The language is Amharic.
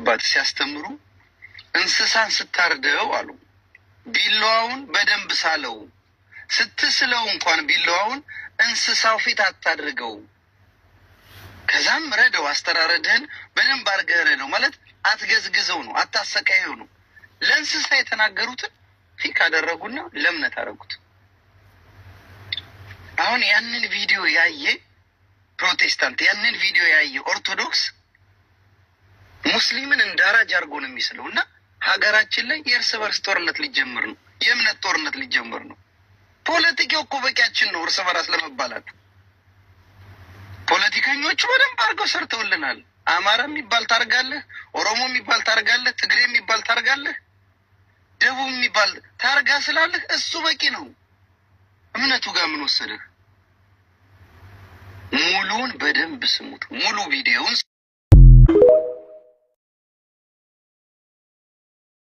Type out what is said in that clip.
አባት ሲያስተምሩ እንስሳን ስታርደው አሉ ቢላዋውን በደንብ ሳለው ስትስለው እንኳን ቢላዋውን እንስሳው ፊት አታድርገው ከዛም ረደው አስተራረደን በደንብ አርገህ ነው ማለት አትገዝግዘው ነው አታሰቃየው ነው ለእንስሳ የተናገሩትን ፊክ አደረጉና ለምነት አረጉት አሁን ያንን ቪዲዮ ያየ ፕሮቴስታንት ያንን ቪዲዮ ያየ ኦርቶዶክስ ሙስሊምን እንዳራጅ አርጎ ነው የሚስለውና ሀገራችን ላይ የእርስ በርስ ጦርነት ሊጀምር ነው የእምነት ጦርነት ሊጀምር ነው ፖለቲካው እኮ በቂያችን ነው እርስ በራስ ለመባላት ፖለቲከኞቹ በደንብ አርገው ሰርተውልናል አማራ የሚባል ታርጋለህ ኦሮሞ የሚባል ታርጋለህ ትግሬ የሚባል ታርጋለህ ደቡብ የሚባል ታርጋ ስላለህ እሱ በቂ ነው እምነቱ ጋር ምን ወሰደህ ሙሉን በደንብ ስሙት ሙሉ ቪዲዮውን